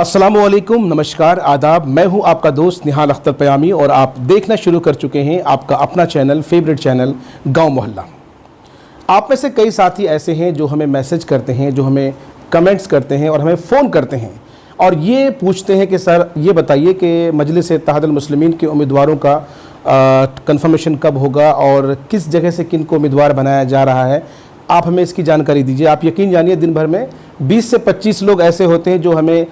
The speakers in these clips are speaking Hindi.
अस्सलामुअलैकुम, नमस्कार, आदाब। मैं हूं आपका दोस्त निहाल अख्तर पयामी और आप देखना शुरू कर चुके हैं आपका अपना चैनल, फेवरेट चैनल गांव मोहल्ला। आप में से कई साथी ऐसे हैं जो हमें मैसेज करते हैं, जो हमें कमेंट्स करते हैं और हमें फ़ोन करते हैं और ये पूछते हैं कि सर ये बताइए कि मजलिस इत्तेहादुल मुस्लिमीन के उम्मीदवारों का कंफर्मेशन कब होगा और किस जगह से किन को उम्मीदवार बनाया जा रहा है, आप हमें इसकी जानकारी दीजिए। आप यकीन जानिए दिन भर में 20 से 25 लोग ऐसे होते हैं जो हमें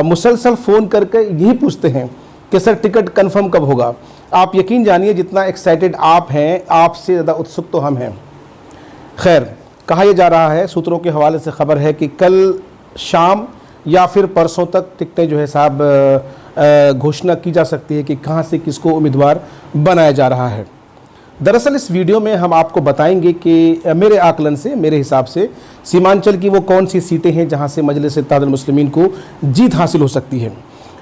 मुसलसल फ़ोन करके यही पूछते हैं कि सर टिकट कंफर्म कब होगा। आप यकीन जानिए जितना एक्साइटेड आप हैं, आपसे ज़्यादा उत्सुक तो हम हैं। खैर, कहा यह जा रहा है, सूत्रों के हवाले से ख़बर है कि कल शाम या फिर परसों तक टिकटें जो है साहब घोषणा की जा सकती है कि कहाँ से किसको उम्मीदवार बनाया जा रहा है। दरअसल इस वीडियो में हम आपको बताएंगे कि मेरे आकलन से, मेरे हिसाब से सीमांचल की वो कौन सी सीटें हैं जहां से मजलिस इत्तेहादुल मुस्लिमीन को जीत हासिल हो सकती है।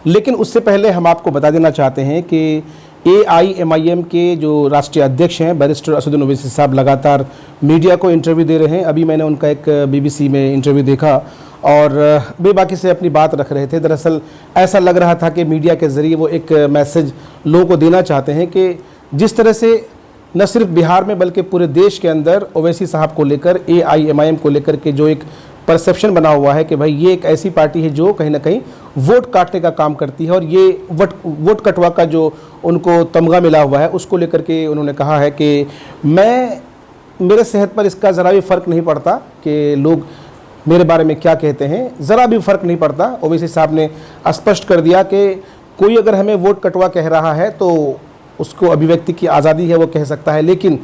लेकिन उससे पहले हम आपको बता देना चाहते हैं कि AIMIM के जो राष्ट्रीय अध्यक्ष हैं बैरिस्टर असदुद्दीन ओवैसी साहब लगातार मीडिया को इंटरव्यू दे रहे हैं। अभी मैंने उनका एक BBC में इंटरव्यू देखा और बेबाकी से अपनी बात रख रहे थे। दरअसल ऐसा लग रहा था कि मीडिया के ज़रिए वो एक मैसेज लोगों को देना चाहते हैं कि जिस तरह से न सिर्फ बिहार में बल्कि पूरे देश के अंदर ओवैसी साहब को लेकर, AIMIM को लेकर के जो एक परसेप्शन बना हुआ है कि भाई ये एक ऐसी पार्टी है जो कहीं ना कहीं वोट काटने का काम करती है और ये वोट कटवा का जो उनको तमगा मिला हुआ है उसको लेकर के उन्होंने कहा है कि मेरे सेहत पर इसका ज़रा भी फ़र्क नहीं पड़ता कि लोग मेरे बारे में क्या कहते हैं, ज़रा भी फ़र्क नहीं पड़ता। ओवैसी साहब ने स्पष्ट कर दिया कि कोई अगर हमें वोट कटवा कह रहा है तो उसको अभिव्यक्ति की आज़ादी है, वो कह सकता है, लेकिन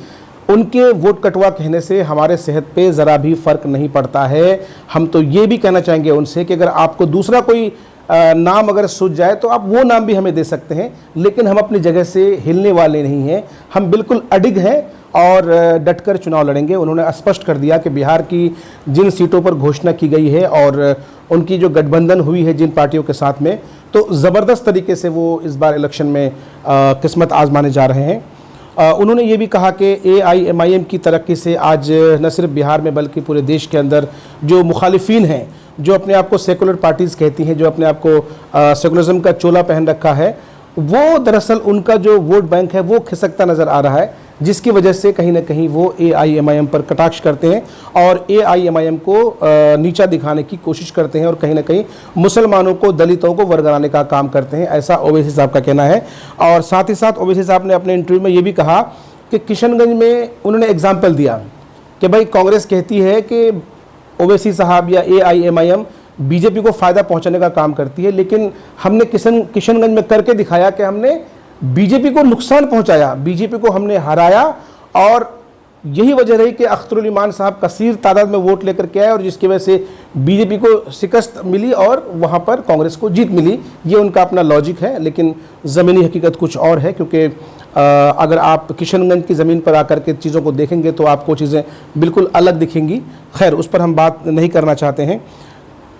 उनके वोट कटवा कहने से हमारे सेहत पे ज़रा भी फ़र्क नहीं पड़ता है। हम तो ये भी कहना चाहेंगे उनसे कि अगर आपको दूसरा कोई नाम अगर सूझ जाए तो आप वो नाम भी हमें दे सकते हैं, लेकिन हम अपनी जगह से हिलने वाले नहीं हैं। हम बिल्कुल अडिग हैं और डटकर चुनाव लड़ेंगे। उन्होंने स्पष्ट कर दिया कि बिहार की जिन सीटों पर घोषणा की गई है और उनकी जो गठबंधन हुई है जिन पार्टियों के साथ में, तो ज़बरदस्त तरीके से वो इस बार इलेक्शन में किस्मत आजमाने जा रहे हैं। उन्होंने ये भी कहा कि AIMIM की तरक्की से आज न सिर्फ बिहार में बल्कि पूरे देश के अंदर जो मुखालिफिन हैं, जो अपने आप को सेकुलर पार्टीज़ कहती हैं, जो अपने आप को सेकुलरिज्म का चोला पहन रखा है, वो दरअसल उनका जो वोट बैंक है वो खिसकता नज़र आ रहा है, जिसकी वजह से कहीं ना कहीं वो AIMIM पर कटाक्ष करते हैं और AIMIM को नीचा दिखाने की कोशिश करते हैं और कहीं ना कहीं मुसलमानों को, दलितों को वर्गलाने का काम करते हैं, ऐसा ओवैसी साहब का कहना है। और साथ ही साथ ओवैसी साहब ने अपने इंटरव्यू में ये भी कहा कि किशनगंज में उन्होंने एग्जाम्पल दिया कि भाई कांग्रेस कहती है कि ओवैसी साहब या AIMIM BJP को फ़ायदा पहुँचाने का काम करती है, लेकिन हमने किशनगंज में करके दिखाया कि हमने BJP को नुकसान पहुंचाया, BJP को हमने हराया और यही वजह रही कि अख्तरुल ईमान साहब कसीर तादाद में वोट लेकर के आए और जिसकी वजह से BJP को शिकस्त मिली और वहां पर कांग्रेस को जीत मिली। ये उनका अपना लॉजिक है, लेकिन ज़मीनी हकीकत कुछ और है, क्योंकि अगर आप किशनगंज की ज़मीन पर आकर के चीज़ों को देखेंगे तो आपको चीज़ें बिल्कुल अलग दिखेंगी। खैर, उस पर हम बात नहीं करना चाहते हैं।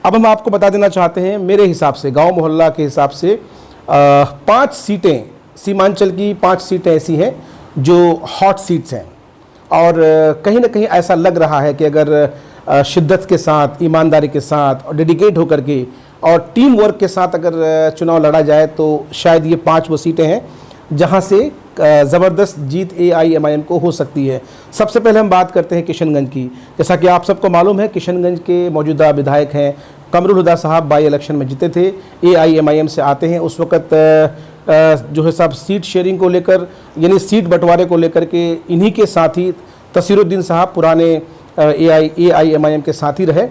अब हम आपको बता देना चाहते हैं, मेरे हिसाब से, गाँव मोहल्ला के हिसाब से 5 सीटें, सीमांचल की 5 सीटें ऐसी हैं जो हॉट सीट्स हैं और कहीं ना कहीं ऐसा लग रहा है कि अगर शिद्दत के साथ, ईमानदारी के साथ और डेडिकेट होकर के और टीम वर्क के साथ अगर चुनाव लड़ा जाए तो शायद ये 5 वो सीटें हैं जहां से ज़बरदस्त जीत AIMIM को हो सकती है। सबसे पहले हम बात करते हैं किशनगंज की। जैसा कि आप सबको मालूम है, किशनगंज के मौजूदा विधायक हैं कमरुल हुदा साहब, बाई इलेक्शन में जीते थे, AIMIM से आते हैं। उस वक़्त जो है साहब सीट शेयरिंग को लेकर, यानी सीट बंटवारे को लेकर के इन्हीं के साथी तसीरुद्दीन साहब पुराने AIMIM के साथी रहे,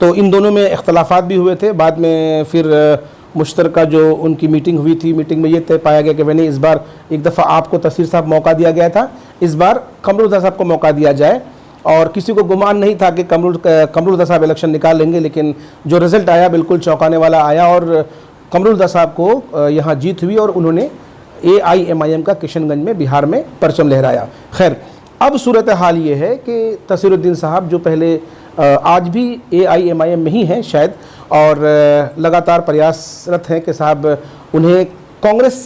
तो इन दोनों में इख्तलाफात भी हुए थे। बाद में फिर मुश्तरका जो उनकी मीटिंग हुई थी, मीटिंग में ये तय पाया गया कि मैंने इस बार एक दफ़ा आपको तसीर साहब मौका दिया गया था, इस बार कमरुल हुदा साहब को मौका दिया जाए। और किसी को गुमान नहीं था कि कमरुल हुदा साहब इलेक्शन निकाल लेंगे, लेकिन जो रिज़ल्ट आया बिल्कुल चौंकाने वाला आया और कमरुल हुदा साहब को यहाँ जीत हुई और उन्होंने AIMIM का किशनगंज में, बिहार में परचम लहराया। खैर, अब सूरत हाल ये है कि तसीरुद्दीन साहब जो पहले आज भी AIMIM में ही हैं शायद, और लगातार प्रयासरत हैं कि साहब उन्हें कांग्रेस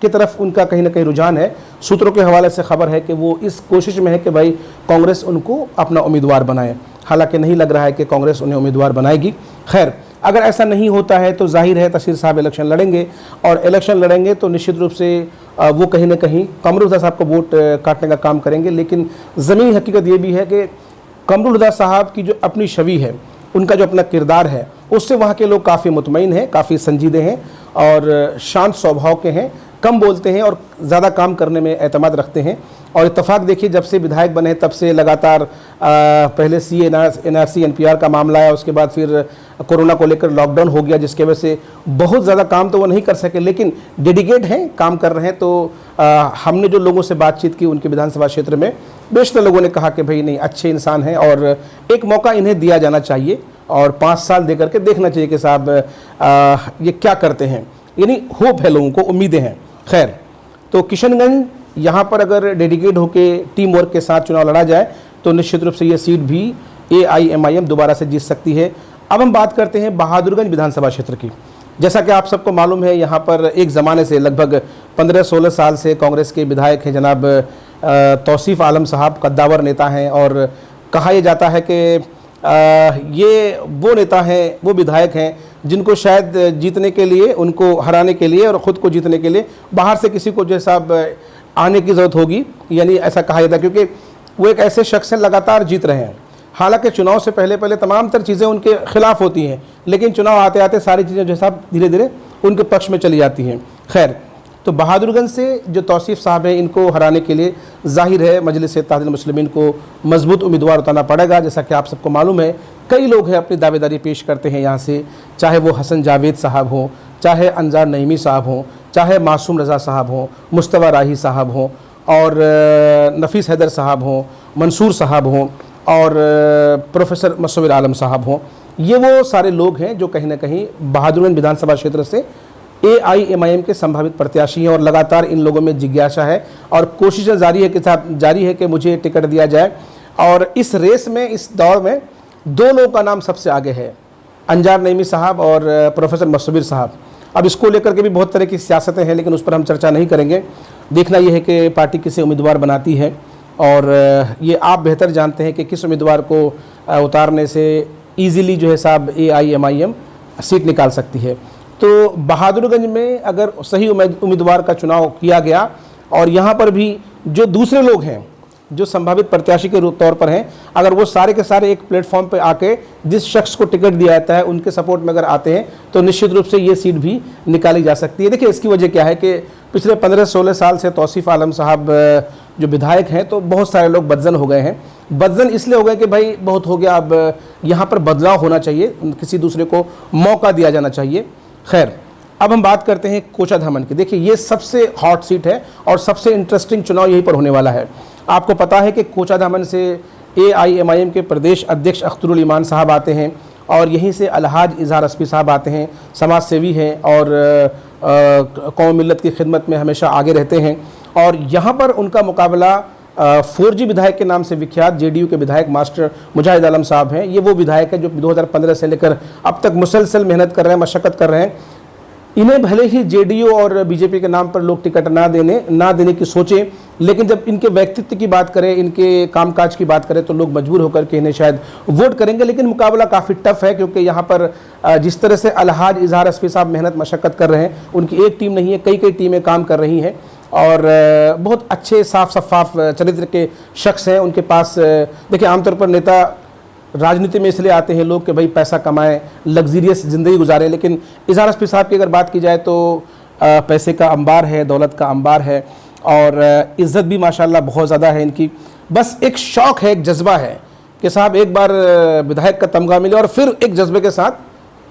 की तरफ उनका कहीं ना कहीं रुझान है। सूत्रों के हवाले से खबर है कि वो इस कोशिश में है कि भाई कांग्रेस उनको अपना उम्मीदवार बनाए, हालांकि नहीं लग रहा है कि कांग्रेस उन्हें उम्मीदवार बनाएगी। खैर, अगर ऐसा नहीं होता है तो जाहिर है तहसील साहब इलेक्शन लड़ेंगे, और इलेक्शन लड़ेंगे तो निश्चित रूप से वो कहीं ना कहीं कमरुल हुदा साहब को वोट काटने का काम करेंगे। लेकिन ज़मीनी हकीकत ये भी है कि कमरुल हुदा साहब की जो अपनी छवि है, उनका जो अपना किरदार है, उससे वहाँ के लोग काफ़ी मुतमईन हैं, काफ़ी संजीदे हैं और शांत स्वभाव के हैं, कम बोलते हैं और ज़्यादा काम करने में एतमाद रखते हैं। और इत्तेफाक देखिए, जब से विधायक बने तब से लगातार पहले NRC NPR का मामला आया, उसके बाद फिर कोरोना को लेकर लॉकडाउन हो गया, जिसकी वजह से बहुत ज़्यादा काम तो वो नहीं कर सके, लेकिन डेडिकेट हैं, काम कर रहे हैं। तो हमने जो लोगों से बातचीत की उनके विधानसभा क्षेत्र में, बेशतर लोगों ने कहा कि भाई नहीं, अच्छे इंसान हैं और एक मौका इन्हें दिया जाना चाहिए और 5 साल दे करके देखना चाहिए कि साहब ये क्या करते हैं। यानी होप है, लोगों को उम्मीदें हैं। खैर, तो किशनगंज यहाँ पर अगर डेडिकेट होकर टीम वर्क के साथ चुनाव लड़ा जाए तो निश्चित रूप से ये सीट भी AIMIM दोबारा से जीत सकती है। अब हम बात करते हैं बहादुरगंज विधानसभा क्षेत्र की। जैसा कि आप सबको मालूम है, यहाँ पर एक ज़माने से लगभग 15-16 साल से कांग्रेस के विधायक हैं जनाब तौसीफ़ आलम साहब, कद्दावर नेता हैं और कहा यह जाता है कि ये वो नेता हैं, वो विधायक हैं जिनको शायद जीतने के लिए, उनको हराने के लिए और ख़ुद को जीतने के लिए बाहर से किसी को जो साहब आने की ज़रूरत होगी, यानी ऐसा कहा जाता है, क्योंकि वो एक ऐसे शख्स हैं लगातार जीत रहे हैं। हालांकि चुनाव से पहले तमाम तर चीज़ें उनके खिलाफ होती हैं, लेकिन चुनाव आते आते सारी चीज़ें जो साहब धीरे धीरे उनके पक्ष में चली जाती हैं। खैर, तो बहादुरगंज से जो तौसीफ़ साहब हैं, इनको हराने के लिए जाहिर है मजलिस इत्तेहादुल मुस्लिमीन को मजबूत उम्मीदवार उतारना पड़ेगा। जैसा कि आप सबको मालूम है, कई लोग हैं अपनी दावेदारी पेश करते हैं यहाँ से, चाहे वो हसन जावेद साहब हों, चाहे अंजार नईमी साहब हों, चाहे मासूम रज़ा साहब हों, मुस्तफ़ा राही साहब हों और नफ़ीस हैदर साहब हों, मंसूर साहब हों और प्रोफेसर मुसव्विर आलम साहब हों। ये वो सारे लोग हैं जो कहीं ना कहीं बहादुरगंज विधानसभा क्षेत्र से AIMIM के संभावित प्रत्याशी हैं और लगातार इन लोगों में जिज्ञासा है और कोशिशें जारी है कि मुझे टिकट दिया जाए। और इस रेस में, इस दौड़ में 2 लोगों का नाम सबसे आगे है, अंजार नईमी साहब और प्रोफेसर मुसव्विर साहब। अब इसको लेकर के भी बहुत तरह की सियासतें हैं, लेकिन उस पर हम चर्चा नहीं करेंगे। देखना यह है कि पार्टी किसे उम्मीदवार बनाती है और ये आप बेहतर जानते हैं कि किस उम्मीदवार को उतारने से ईज़िली जो है साहब AIMIM सीट निकाल सकती है। तो बहादुरगंज में अगर सही उम्मीदवार का चुनाव किया गया और यहाँ पर भी जो दूसरे लोग हैं जो संभावित प्रत्याशी के तौर पर हैं, अगर वो सारे के सारे एक प्लेटफॉर्म पे आके जिस शख्स को टिकट दिया जाता है उनके सपोर्ट में अगर आते हैं तो निश्चित रूप से ये सीट भी निकाली जा सकती है। देखिए, इसकी वजह क्या है कि पिछले 15-16 साल से तौसीफ़ आलम साहब जो विधायक हैं, तो बहुत सारे लोग बदजन हो गए हैं। बदजन इसलिए हो गए कि भाई बहुत हो गया, अब यहाँ पर बदलाव होना चाहिए, किसी दूसरे को मौका दिया जाना चाहिए। खैर, अब हम बात करते हैं कोचाधामन की। देखिए, ये सबसे हॉट सीट है और सबसे इंटरेस्टिंग चुनाव यहीं पर होने वाला है। आपको पता है कि कोचाधामन से AIMIM के प्रदेश अध्यक्ष अख्तरुल ईमान साहब आते हैं और यहीं से अलहाज इजहार अस्फी साहब आते हैं, समाज सेवी हैं और कौम मिल्लत की खिदमत में हमेशा आगे रहते हैं। और यहाँ पर उनका मुकाबला 4G विधायक के नाम से विख्यात JDU के विधायक मास्टर मुजाहिद आलम साहब हैं। ये वो विधायक है जो 2015 से लेकर अब तक मुसलसल मेहनत कर रहे हैं, मशक्क़त कर रहे हैं। इन्हें भले ही JDU और BJP के नाम पर लोग टिकट ना देने की सोचें, लेकिन जब इनके व्यक्तित्व की बात करें, इनके कामकाज की बात करें, तो लोग मजबूर होकर के इन्हें शायद वोट करेंगे। लेकिन मुकाबला काफ़ी टफ है, क्योंकि यहाँ पर जिस तरह से अलहाज इजहार अस्फी साहब मेहनत मशक्क़त कर रहे हैं, उनकी एक टीम नहीं है, कई टीमें काम कर रही हैं और बहुत अच्छे साफ शफाफ चरित्र के शख्स हैं उनके पास। देखिए, आमतौर पर नेता राजनीति में इसलिए आते हैं लोग कि भाई पैसा कमाएं, लग्जरियस ज़िंदगी गुजारें, लेकिन इजहार अस्फी साहब की अगर बात की जाए तो पैसे का अंबार है, दौलत का अंबार है और इज़्ज़त भी माशाल्लाह बहुत ज़्यादा है इनकी। बस एक शौक़ है, एक जज्बा है कि साहब एक बार विधायक का तमगा मिले और फिर एक जज्बे के साथ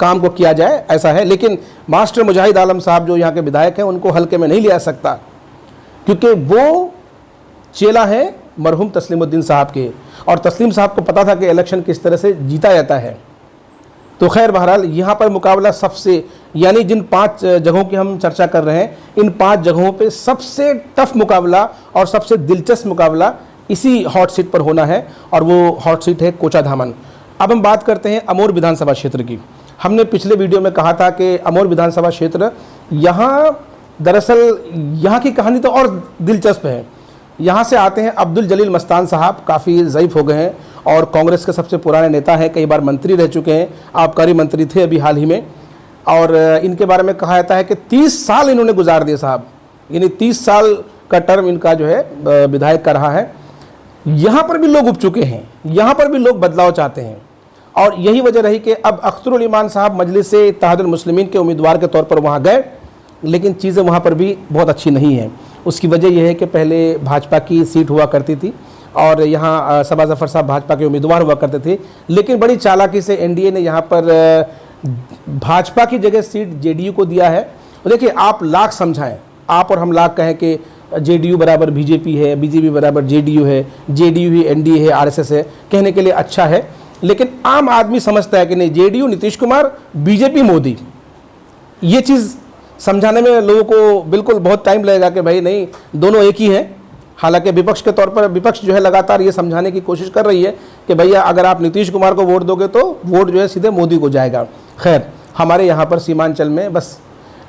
काम को किया जाए, ऐसा है। लेकिन मास्टर मुजाहिद आलम साहब जो यहाँ के विधायक हैं, उनको हल्के में नहीं लिया सकता, क्योंकि वो चेला है मरहूम तस्लीमुद्दीन साहब के और तस्लीम साहब को पता था कि इलेक्शन किस तरह से जीता जाता है। तो खैर, बहरहाल यहाँ पर मुकाबला सबसे, यानी जिन 5 जगहों की हम चर्चा कर रहे हैं, इन 5 जगहों पे सबसे टफ मुकाबला और सबसे दिलचस्प मुकाबला इसी हॉट सीट पर होना है और वो हॉट सीट है कोचाधामन। अब हम बात करते हैं अमोर विधानसभा क्षेत्र की। हमने पिछले वीडियो में कहा था कि अमोर विधानसभा क्षेत्र, यहाँ दरअसल यहाँ की कहानी तो और दिलचस्प है। यहाँ से आते हैं अब्दुल जलील मस्तान साहब, काफ़ी ज़ईफ़ हो गए हैं और कांग्रेस के सबसे पुराने नेता हैं, कई बार मंत्री रह चुके हैं, आबकारी मंत्री थे अभी हाल ही में। और इनके बारे में कहा जाता है कि 30 साल इन्होंने गुजार दिए साहब, यानी 30 साल का टर्म इनका जो है विधायक का रहा है। यहाँ पर भी लोग उब चुके हैं, यहाँ पर भी लोग बदलाव चाहते हैं और यही वजह रही कि अब अख्तरुल ईमान साहब मजलिस-ए-इत्तेहादुल मुस्लिमीन के उम्मीदवार के तौर पर वहाँ गए, लेकिन चीज़ें वहाँ पर भी बहुत अच्छी नहीं हैं। उसकी वजह यह है कि पहले भाजपा की सीट हुआ करती थी और यहाँ सबा जफ़र साहब भाजपा के उम्मीदवार हुआ करते थे, लेकिन बड़ी चालाकी से एनडीए ने यहाँ पर भाजपा की जगह सीट जेडीयू को दिया है। देखिए, आप लाख समझाएं, आप और हम लाख कहें कि जेडीयू बराबर बीजेपी है, बीजेपी बराबर जेडीयू है, जेडीयू ही एनडीए है, आरएसएस है, कहने के लिए अच्छा है, लेकिन आम आदमी समझता है कि नहीं, जेडीयू नीतीश कुमार, बीजेपी मोदी। ये चीज़ समझाने में लोगों को बिल्कुल बहुत टाइम लगेगा कि भाई नहीं, दोनों एक ही हैं। हालांकि विपक्ष के तौर पर विपक्ष जो है लगातार ये समझाने की कोशिश कर रही है कि भैया अगर आप नीतीश कुमार को वोट दोगे तो वोट जो है सीधे मोदी को जाएगा। खैर, हमारे यहाँ पर सीमांचल में बस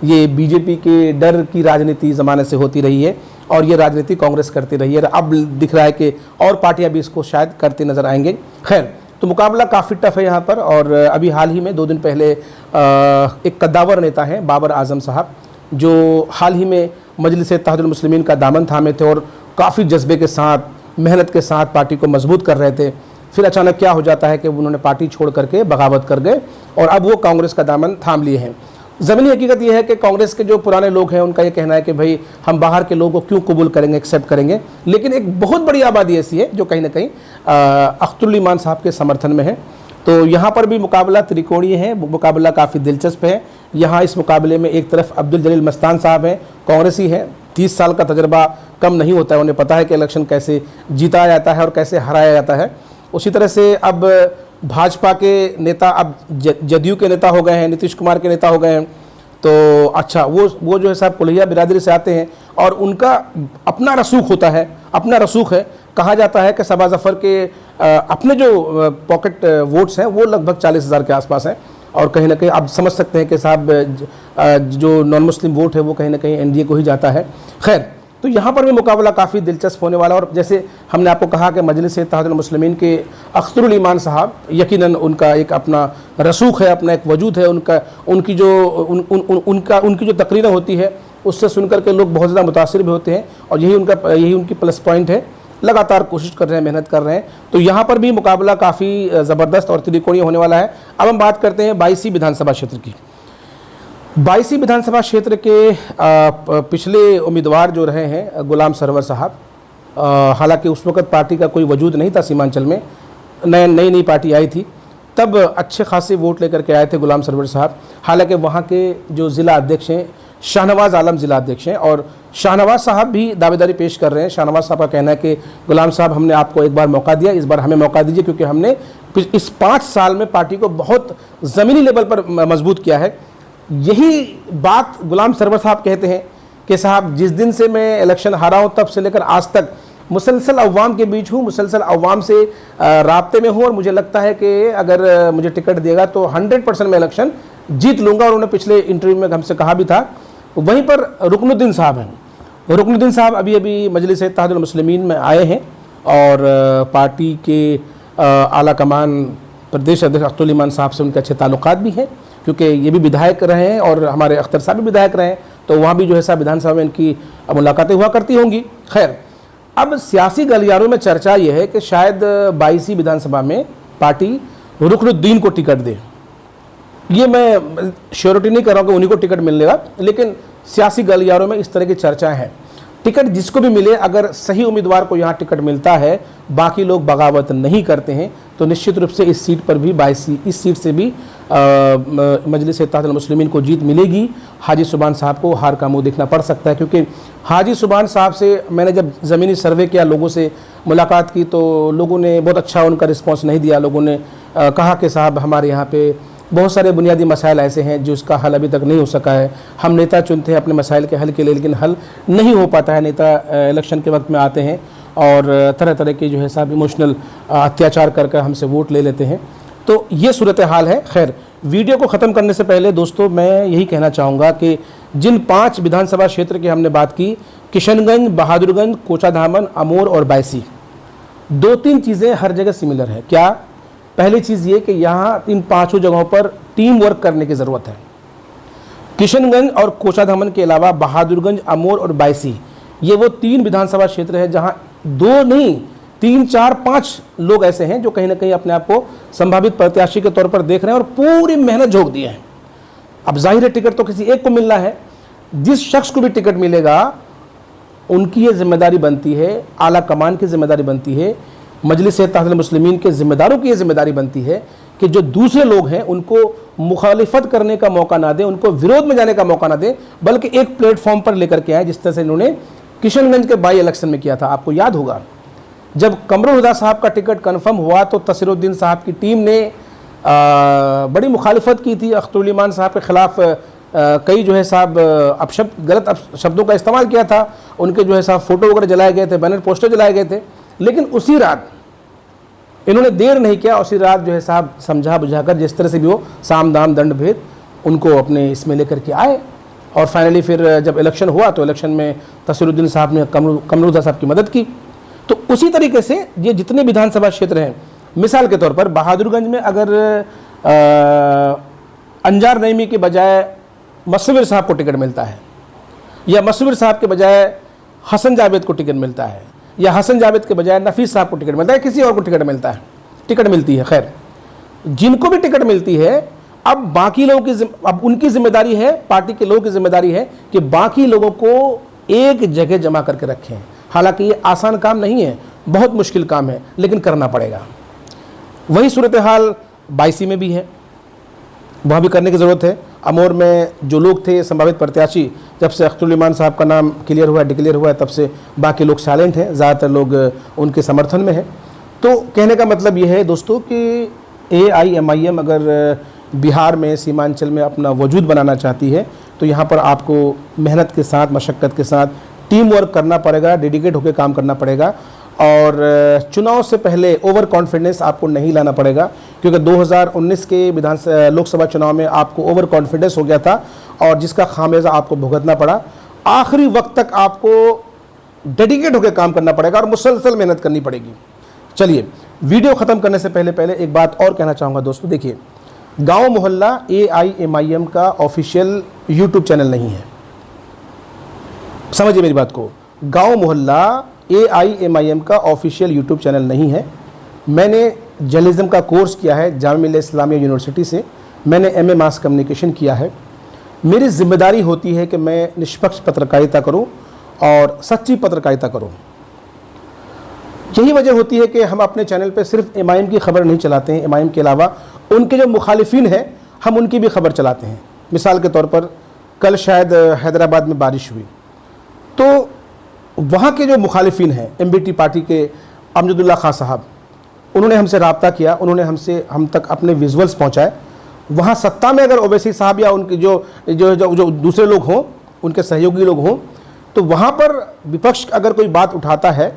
ये बीजेपी के डर की राजनीति ज़माने से होती रही है और ये राजनीति कांग्रेस करती रही है। अब दिख रहा है कि और पार्टियां भी इसको शायद करते नज़र आएंगे। खैर, तो मुकाबला काफ़ी टफ है यहाँ पर। और अभी हाल ही में 2 दिन पहले एक कद्दावर नेता हैं बाबर आजम साहब, जो हाल ही में मजलिस-ए-इत्तेहादुल मुस्लिमीन का दामन थामे थे और काफ़ी जज्बे के साथ, मेहनत के साथ पार्टी को मजबूत कर रहे थे। फिर अचानक क्या हो जाता है कि उन्होंने पार्टी छोड़ करके बगावत कर गए और अब वो कांग्रेस का दामन थाम लिए हैं। ज़मीनी हकीकत यह है कि कांग्रेस के जो पुराने लोग हैं उनका ये कहना है कि भाई हम बाहर के लोगों को क्यों कबूल करेंगे, एक्सेप्ट करेंगे, लेकिन एक बहुत बड़ी आबादी ऐसी है जो कहीं ना कहीं अख्तरुल ईमान साहब के समर्थन में है। तो यहाँ पर भी मुकाबला त्रिकोणीय है, मुकाबला काफ़ी दिलचस्प है। यहाँ इस मुकाबले में एक तरफ अब्दुल जलील मस्तान साहब हैं, कांग्रेसी हैं, 30 साल का तजर्बा कम नहीं होता है, उन्हें पता है कि इलेक्शन कैसे जीता जाता है और कैसे हराया जाता है। उसी तरह से अब भाजपा के नेता अब जदयू के नेता हो गए हैं, नीतीश कुमार के नेता हो गए हैं। तो अच्छा, वो जो है साहब कुल्हिया बिरादरी से आते हैं और उनका अपना रसूख होता है, अपना रसूख है। कहा जाता है कि सबा जफ़र के अपने जो पॉकेट वोट्स हैं वो लगभग 40,000 के आसपास हैं और कहीं ना कहीं आप समझ सकते हैं कि साहब जो नॉन मुस्लिम वोट है वो कहीं ना कहीं एनडीए को ही जाता है। खैर, तो यहाँ पर भी मुकाबला काफ़ी दिलचस्प होने वाला है। और जैसे हमने आपको कहा कि मजलिस-ए-इत्तेहादुल मुस्लिमीन के अख्तरुल ईमान साहब, यकीनन उनका एक अपना रसूख है, अपना एक वजूद है, उनकी जो तकरीरें होती है उससे सुनकर के लोग बहुत ज़्यादा मुतासिर भी होते हैं और यही उनकी प्लस पॉइंट है। लगातार कोशिश कर रहे हैं, मेहनत कर रहे हैं। तो यहाँ पर भी मुकाबला काफ़ी ज़बरदस्त और त्रिकोणीय होने वाला है। अब हम बात करते हैं 22वीं विधानसभा क्षेत्र की। 22वीं विधानसभा क्षेत्र के पिछले उम्मीदवार जो रहे हैं गुलाम सरवर साहब, हालांकि उस वक़्त पार्टी का कोई वजूद नहीं था सीमांचल में, नई पार्टी आई थी, तब अच्छे खासे वोट लेकर के आए थे गुलाम सरवर साहब। हालांकि वहाँ के जो ज़िला अध्यक्ष हैं शाहनवाज़ आलम ज़िला अध्यक्ष हैं और शाहनवाज़ साहब भी दावेदारी पेश कर रहे हैं। शाहनवाज़ साहब का कहना है कि गुलाम साहब, हमने आपको एक बार मौका दिया, इस बार हमें मौका दीजिए, क्योंकि हमने इस 5 साल में पार्टी को बहुत ज़मीनी लेवल पर मजबूत किया है। यही बात गुलाम सरवर साहब कहते हैं कि साहब, जिस दिन से मैं इलेक्शन हारा हूँ तब से लेकर आज तक मुसलसल अवाम के बीच हूँ, मुसलसल अवाम से राब्ते में हूँ और मुझे लगता है कि अगर मुझे टिकट देगा तो 100% मैं इलेक्शन जीत लूँगा। और उन्होंने पिछले इंटरव्यू में हमसे कहा भी था। वहीं पर रुकनुद्दीन साहब हैं, रुकनुद्दीन साहब अभी मजलिस-ए-इत्तेहादुल मुस्लिमीन में आए हैं और पार्टी के आला कमान प्रदेश अध्यक्ष अख्तरुल ईमान साहब से उनके अच्छे ताल्लुकात भी हैं, क्योंकि ये भी विधायक रहे हैं और हमारे अख्तर साहब भी विधायक रहे हैं, तो वहाँ भी जो है साहब विधानसभा में इनकी मुलाकातें हुआ करती होंगी। खैर, अब सियासी गलियारों में चर्चा यह है कि शायद 22वीं विधानसभा में पार्टी रुकनुद्दीन को टिकट दे। ये मैं श्योरिटी नहीं कर रहा हूँ कि उन्हीं को टिकट मिलेगा, लेकिन सियासी गलियारों में इस तरह की चर्चाएं हैं। टिकट जिसको भी मिले, अगर सही उम्मीदवार को यहाँ टिकट मिलता है, बाकी लोग बगावत नहीं करते हैं, तो निश्चित रूप से इस सीट पर भी 22 इस सीट से भी मजलिस-ए-इत्तेहादुल मुस्लिमीन को जीत मिलेगी। हाजी सुभान साहब को हार का मुंह देखना पड़ सकता है, क्योंकि हाजी सुभान साहब से मैंने जब ज़मीनी सर्वे किया, लोगों से मुलाकात की, तो लोगों ने बहुत अच्छा उनका रिस्पॉन्स नहीं दिया। लोगों ने कहा कि साहब, हमारे यहाँ पे बहुत सारे बुनियादी मसाइल ऐसे हैं जिसका हल अभी तक नहीं हो सका है। हम नेता चुनते हैं अपने मसाइल के हल के लिए, लेकिन हल नहीं हो पाता है। नेता इलेक्शन के वक्त में आते हैं और तरह तरह के जो है साहब इमोशनल अत्याचार कर हमसे वोट ले लेते हैं। तो ये सूरत हाल है। खैर, वीडियो को ख़त्म करने से पहले दोस्तों मैं यही कहना चाहूँगा कि जिन 5 विधानसभा क्षेत्र की हमने बात की, किशनगंज, बहादुरगंज, कोचाधामन, अमोर और बायसी, 2-3 चीज़ें हर जगह सिमिलर है। क्या? पहली चीज़ ये कि यहाँ इन 5 जगहों पर टीम वर्क करने की ज़रूरत है। किशनगंज और कोचाधामन के अलावा बहादुरगंज, अमोर और बायसी, ये वो 3 विधानसभा क्षेत्र है जहाँ 2 नहीं 3, 4, 5 लोग ऐसे हैं जो कहीं ना कहीं अपने आप को संभावित प्रत्याशी के तौर पर देख रहे हैं और पूरी मेहनत झोंक दी है। अब जाहिर है टिकट तो किसी एक को मिलना है, जिस शख्स को भी टिकट मिलेगा उनकी ये जिम्मेदारी बनती है, आला कमान की जिम्मेदारी बनती है, मजलिस इत्तेहादुल मुस्लिमीन के जिम्मेदारों की ये जिम्मेदारी बनती है कि जो दूसरे लोग हैं उनको मुखालिफत करने का मौका ना दें, उनको विरोध में जाने का मौका ना दें, बल्कि एक प्लेटफॉर्म पर लेकर के आए, जिस तरह से इन्होंने किशनगंज के बाई इलेक्शन में किया था। आपको याद होगा जब कमरुल हुदा साहब का टिकट कन्फर्म हुआ तो तसीरुद्दीन साहब की टीम ने बड़ी मुखालिफत की थी, अख्तरुल ईमान साहब के ख़िलाफ़ कई जो है साहब गलत शब्दों का इस्तेमाल किया था, उनके जो है साहब फ़ोटो वगैरह जलाए गए थे, बैनर पोस्टर जलाए गए थे। लेकिन उसी रात इन्होंने देर नहीं किया, उसी रात जो है साहब समझा बुझाकर जिस तरह से भी हो साम दाम दंड भेद उनको अपने इसमें लेकर के आए। और फाइनली फिर जब इलेक्शन हुआ तो इलेक्शन में तसीरुद्दीन साहब ने कमरुल हुदा साहब की मदद की। तो उसी तरीके से ये जितने विधानसभा क्षेत्र हैं, मिसाल के तौर पर बहादुरगंज में अगर अंजार नईमी के बजाय मसविर साहब को टिकट मिलता है, या मसविर साहब के बजाय हसन जावेद को टिकट मिलता है, या हसन जावेद के बजाय नफीस साहब को टिकट मिलता है, किसी और को टिकट मिलता है, टिकट मिलती है, खैर जिनको भी टिकट मिलती है, अब बाकी लोगों की अब उनकी जिम्मेदारी है, पार्टी के लोगों की जिम्मेदारी है कि बाकी लोगों को एक जगह जमा करके रखें। हालांकि ये आसान काम नहीं है, बहुत मुश्किल काम है, लेकिन करना पड़ेगा। वही सूरत हाल बायसी में भी है, वहाँ भी करने की ज़रूरत है। अमोर में जो लोग थे संभावित प्रत्याशी, जब से अख्तरुल ईमान साहब का नाम क्लियर हुआ, डिक्लेयर हुआ, तब से बाकी लोग साइलेंट हैं, ज़्यादातर लोग उनके समर्थन में हैं। तो कहने का मतलब ये है दोस्तों कि AIMIM अगर बिहार में, सीमांचल में अपना वजूद बनाना चाहती है तो यहाँ पर आपको मेहनत के साथ, मशक्क़त के साथ टीम वर्क करना पड़ेगा, डेडिकेट होकर काम करना पड़ेगा। और चुनाव से पहले ओवर कॉन्फिडेंस आपको नहीं लाना पड़ेगा, क्योंकि 2019 के लोकसभा चुनाव में आपको ओवर कॉन्फिडेंस हो गया था और जिसका खामियाजा आपको भुगतना पड़ा। आखिरी वक्त तक आपको डेडिकेट होकर काम करना पड़ेगा और मुसलसल मेहनत करनी पड़ेगी। चलिए, वीडियो ख़त्म करने से पहले एक बात और कहना चाहूँगा दोस्तों। देखिए, गाँव मोहल्ला AIMIM का ऑफिशियल यूट्यूब चैनल नहीं है, समझिए मेरी बात को। गाँव मोहल्ला AIMIM का ऑफिशियल यूट्यूब चैनल नहीं है। मैंने जर्नलिज्म का कोर्स किया है जामिया मिल्लिया इस्लामिया यूनिवर्सिटी से, मैंने MA मास कम्युनिकेशन किया है। मेरी जिम्मेदारी होती है कि मैं निष्पक्ष पत्रकारिता करूं और सच्ची पत्रकारिता करूं। यही वजह होती है कि हम अपने चैनल पे सिर्फ MIM की खबर नहीं चलाते हैं, MIM के अलावा उनके जो मुखालिफिन हैं हम उनकी भी खबर चलाते हैं। मिसाल के तौर पर कल शायद हैदराबाद में बारिश हुई, तो वहाँ के जो मुखालिफिन हैं MBT पार्टी के अमजदुल्ला खां साहब, उन्होंने हमसे रब्ता किया, उन्होंने हम तक अपने विजुअल्स पहुँचाए। वहाँ सत्ता में अगर ओवैसी साहब या उनके जो दूसरे लोग हों, उनके सहयोगी लोग हों, तो वहाँ पर विपक्ष अगर कोई बात उठाता है,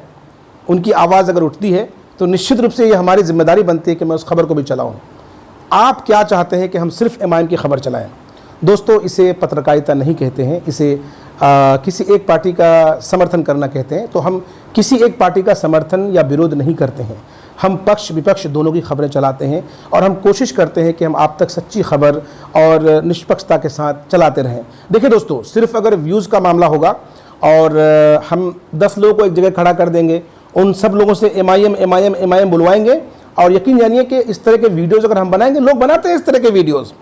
उनकी आवाज़ अगर उठती है, तो निश्चित रूप से ये हमारी जिम्मेदारी बनती है कि मैं उस खबर को भी चलाऊँ। आप क्या चाहते हैं कि हम सिर्फ MIM की खबर चलाएँ? दोस्तों, इसे पत्रकारिता नहीं कहते हैं, इसे किसी एक पार्टी का समर्थन करना कहते हैं। तो हम किसी एक पार्टी का समर्थन या विरोध नहीं करते हैं, हम पक्ष विपक्ष दोनों की खबरें चलाते हैं और हम कोशिश करते हैं कि हम आप तक सच्ची खबर और निष्पक्षता के साथ चलाते रहें। देखिए दोस्तों, सिर्फ अगर व्यूज़ का मामला होगा और हम 10 लोगों को एक जगह खड़ा कर देंगे, उन सब लोगों से MIM बुलवाएंगे, और यकीन जानिए कि इस तरह के वीडियोज़ अगर हम बनाएंगे, लोग बनाते हैं इस तरह के वीडियोज़,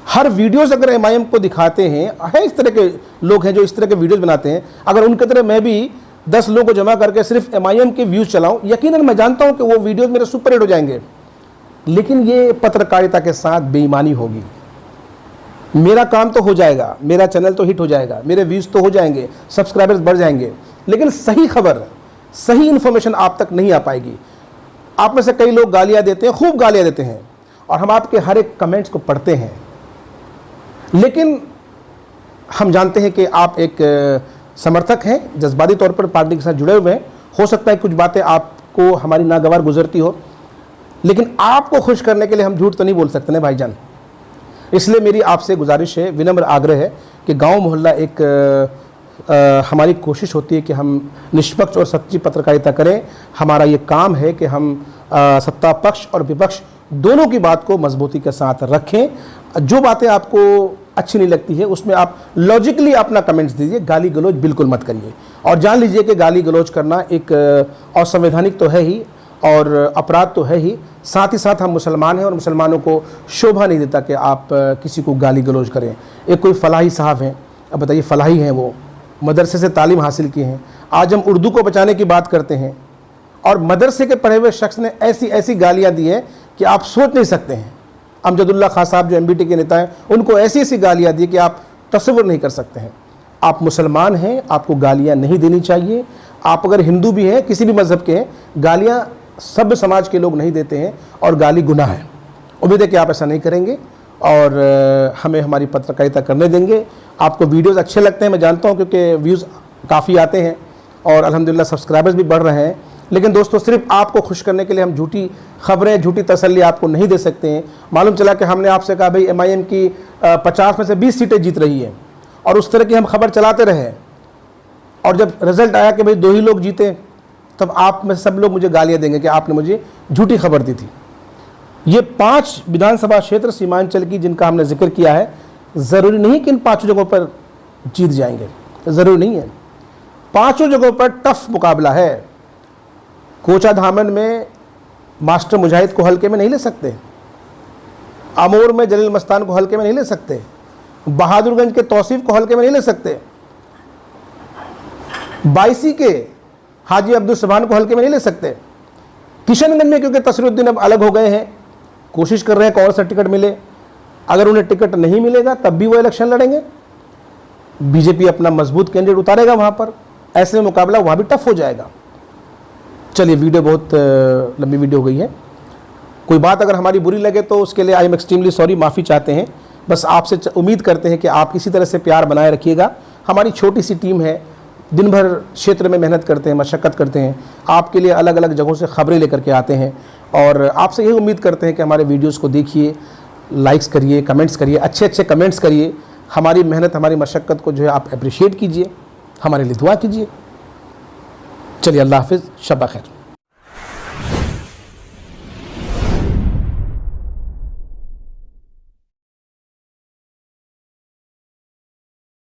हर वीडियोस अगर MIM को दिखाते हैं, है इस तरह के लोग हैं जो इस तरह के वीडियोस बनाते हैं। अगर उनकी तरह मैं भी 10 लोगों को जमा करके सिर्फ MIM के व्यूज़ चलाऊं, यकीनन मैं जानता हूं कि वो वीडियोस मेरे सुपर हिट हो जाएंगे, लेकिन ये पत्रकारिता के साथ बेईमानी होगी। मेरा काम तो हो जाएगा, मेरा चैनल तो हिट हो जाएगा, मेरे व्यूज़ तो हो जाएंगे, सब्सक्राइबर्स बढ़ जाएंगे, लेकिन सही खबर, सही इन्फॉर्मेशन आप तक नहीं आ पाएगी। आप में से कई लोग गालियाँ देते हैं, खूब गालियाँ देते हैं, और हम आपके हर एक कमेंट्स को पढ़ते हैं, लेकिन हम जानते हैं कि आप एक समर्थक हैं, जज्बाती तौर पर पार्टी के साथ जुड़े हुए हैं। हो सकता है कुछ बातें आपको हमारी नागवार गुजरती हो, लेकिन आपको खुश करने के लिए हम झूठ तो नहीं बोल सकते ना भाईजान। इसलिए मेरी आपसे गुजारिश है, विनम्र आग्रह है कि गांव मोहल्ला एक हमारी कोशिश होती है कि हम निष्पक्ष और सच्ची पत्रकारिता करें। हमारा ये काम है कि हम सत्ता पक्ष और विपक्ष दोनों की बात को मजबूती के साथ रखें। जो बातें आपको अच्छी नहीं लगती है उसमें आप लॉजिकली अपना कमेंट्स दीजिए, गाली गलौज बिल्कुल मत करिए। और जान लीजिए कि गाली गलौज करना एक असंवैधानिक तो है ही और अपराध तो है ही, साथ ही साथ हम मुसलमान हैं और मुसलमानों को शोभा नहीं देता कि आप किसी को गाली गलौज करें। एक कोई फलाही साहब हैं, अब बताइए फलाही हैं, वो मदरसे से तालीम हासिल की हैं। आज हम उर्दू को बचाने की बात करते हैं और मदरसे के पढ़े हुए शख्स ने ऐसी ऐसी गालियाँ दी हैं कि आप सोच नहीं सकते हैं। अमजदुल्ला खां साहब जो MBT के नेता हैं, उनको ऐसी ऐसी गालियाँ दी कि आप तस्वुर नहीं कर सकते हैं। आप मुसलमान हैं, आपको गालियाँ नहीं देनी चाहिए। आप अगर हिंदू भी हैं, किसी भी मज़हब के हैं, गालियाँ सभ्य समाज के लोग नहीं देते हैं और गाली गुनाह है। उम्मीद है कि आप ऐसा नहीं करेंगे और हमें हमारी पत्रकारिता करने देंगे। आपको वीडियोज़ अच्छे लगते हैं, मैं जानता हूँ, क्योंकि व्यूज़ काफ़ी आते हैं और अल्हम्दुलिल्लाह सब्सक्राइबर्स भी बढ़ रहे हैं। लेकिन दोस्तों, सिर्फ आपको खुश करने के लिए हम झूठी खबरें, झूठी तसल्ली आपको नहीं दे सकते हैं। मालूम चला कि हमने आपसे कहा भाई MIM की 50 में से 20 सीटें जीत रही हैं और उस तरह की हम खबर चलाते रहे, और जब रिजल्ट आया कि भाई 2 ही लोग जीते, तब आप में सब लोग मुझे गालियाँ देंगे कि आपने मुझे झूठी खबर दी थी। ये 5 विधानसभा क्षेत्र सीमांचल की जिनका हमने जिक्र किया है, ज़रूरी नहीं कि इन 5 जगहों पर जीत जाएंगे, ज़रूरी नहीं है। 5 जगहों पर टफ मुकाबला है। कोचाधामन में मास्टर मुजाहिद को हल्के में नहीं ले सकते, अमोर में जलील मस्तान को हल्के में नहीं ले सकते, बहादुरगंज के तौसीफ को हल्के में नहीं ले सकते, बायसी के हाजी अब्दुल सुभान को हल्के में नहीं ले सकते। किशनगंज में क्योंकि तसरुद्दीन अब अलग हो गए हैं, कोशिश कर रहे हैं कौन सा टिकट मिले। अगर उन्हें टिकट नहीं मिलेगा तब भी वो इलेक्शन लड़ेंगे, बीजेपी अपना मजबूत कैंडिडेट उतारेगा वहाँ पर, ऐसे में मुकाबला वहाँ भी टफ हो जाएगा। चलिए, वीडियो बहुत लंबी वीडियो हो गई है। कोई बात अगर हमारी बुरी लगे तो उसके लिए आई एम एक्सट्रीमली सॉरी, माफ़ी चाहते हैं। बस आपसे उम्मीद करते हैं कि आप इसी तरह से प्यार बनाए रखिएगा। हमारी छोटी सी टीम है, दिन भर क्षेत्र में मेहनत करते हैं, मशक्क़त करते हैं, आपके लिए अलग अलग जगहों से खबरें लेकर के आते हैं और आपसे यही उम्मीद करते हैं कि हमारे वीडियोज़ को देखिए, लाइक्स करिए, कमेंट्स करिए, अच्छे अच्छे कमेंट्स करिए। हमारी मेहनत, हमारी मशक्क़त को जो है आप अप्रिशिएट कीजिए, हमारे लिए दुआ कीजिए। चलिए, अल्लाह हाफ़िज़, शब खैर।